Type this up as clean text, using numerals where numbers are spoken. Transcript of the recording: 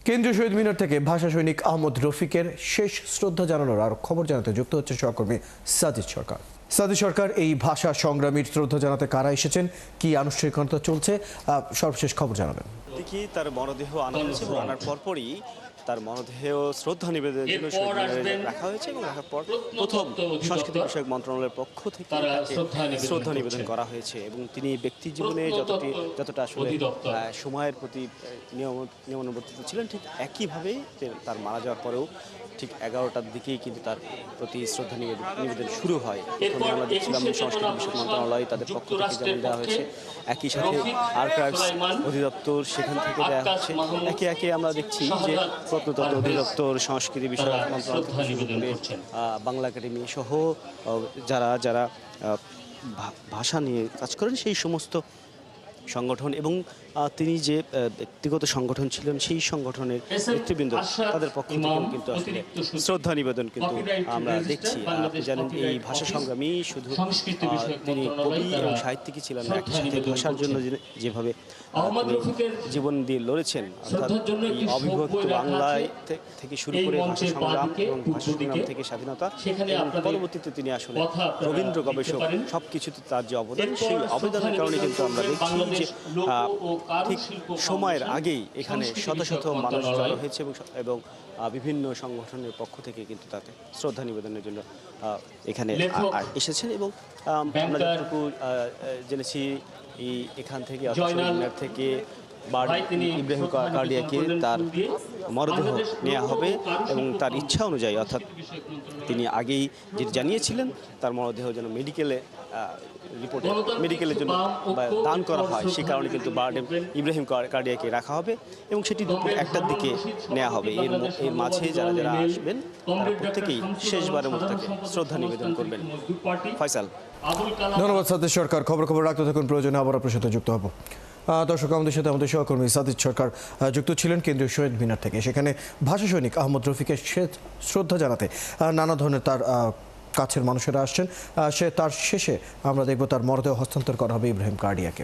কেন্দ্রীয় শহীদ মিনার থেকে ভাষা সৈনিক আহমদ রফিকের শেষ শ্রদ্ধা জানানোর আর খবর জানাতে যুক্ত হচ্ছে সহকর্মী সাজিদ সরকার। সাজিদ সরকার, এই ভাষা সংগ্রামীর শ্রদ্ধা জানাতে কারা এসেছেন, কি আনুষ্ঠানিকতা চলছে, সর্বশেষ খবর জানাবেন। দেখি তার মরদেহ আনা হয়েছে এবং আনার পরপরই তার মরদেহ শ্রদ্ধা নিবেদনের জন্য শহীদ মিনারে রাখা হয়েছে এবং রাখার পর প্রথম সংস্কৃতি বিষয়ক মন্ত্রণালয়ের পক্ষ থেকে শ্রদ্ধা নিবেদন করা হয়েছে এবং তিনি ব্যক্তি জীবনে যতটা আসলে সময়ের প্রতি নিয়মানুবর্তিত ছিলেন, ঠিক একইভাবে তার মারা যাওয়ার পরেও ঠিক 11টার দিকেই কিন্তু তার প্রতি শ্রদ্ধা নিবেদন শুরু হয়। প্রথমে আমরা দেখছিলাম সংস্কৃতি বিষয়ক মন্ত্রণালয় তাদের পক্ষ থেকে যেমন দেওয়া হয়েছে, একই সাথে আর্কাইভস অধিদপ্তর সেখান থেকে দেওয়া হচ্ছে। একে একে আমরা দেখছি যে প্রত্নতত্ত্ব অধিদপ্তর, সংস্কৃতি বিষয়ক মন্ত্রণালয়, বাংলা একাডেমি সহ যারা যারা ভাষা নিয়ে কাজ করেন সেই সমস্ত সংগঠন এবং তিনি যে ব্যক্তিগত সংগঠন ছিলেন সেই সংগঠনের নেতৃবৃন্দ তাদের পক্ষ থেকেও কিন্তু আসলে শ্রদ্ধা নিবেদন কিন্তু আমরা দেখছি। আপনি জানেন, এই ভাষা সংগ্রামী শুধু তিনি কবি এবং সাহিত্যিকই ছিলেন না, একই সাথে ভাষার জন্য যেভাবে জীবন দিয়ে লড়েছেন, অর্থাৎ অবিভক্ত বাংলায় থেকে শুরু করে ভাষা সংগ্রাম এবং ভাষা সংগ্রাম থেকে স্বাধীনতা এবং পরবর্তীতে তিনি আসলে রবীন্দ্র গবেষক, সব কিছুতে তার যে অবদান, সেই অবদানের কারণে কিন্তু আমরা দেখছি যে ঠিক সময়ের আগেই এখানে শত শত মানুষ জড়ো হয়েছে এবং বিভিন্ন সংগঠনের পক্ষ থেকে কিন্তু তাকে শ্রদ্ধা নিবেদনের জন্য এখানে এসেছেন। এবং আমরা যতটুকু জেনেছি এখান থেকে থেকে ইব্রাহিম কার্ডিয়াকে তার মরদেহ নেওয়া হবে এবং তার ইচ্ছা অনুযায়ী, অর্থাৎ তিনি আগেই যেটি জানিয়েছিলেন তার মরদেহ যেন মেডিকেলের জন্য দান করা হয়, সেই কারণে কিন্তু ইব্রাহিম কার্ডিয়াকে রাখা হবে এবং সেটি দুপুর 1টার দিকে নেওয়া হবে। এর মাঝে যারা যারা আসবেন তারা প্রত্যেকেই শেষবারের মতো তাকে শ্রদ্ধা নিবেদন করবেন। ফয়সাল, ধন্যবাদ সাজিদ সরকার। খবর রাখতে থাকুন, প্রয়োজনে আবার আপনার সাথে যুক্ত হব। দর্শক, আমাদের সাথে আমাদের সহকর্মী সাজিদ সরকার যুক্ত ছিলেন কেন্দ্রীয় শহীদ মিনার থেকে। সেখানে ভাষা সৈনিক আহমদ রফিকের শ্রদ্ধা জানাতে নানা ধরনের তার কাছের মানুষেরা আসছেন। তার শেষে আমরা দেখব তার মরদেহ হস্তান্তর করা হবে ইব্রাহিম কার্ডিয়াকে।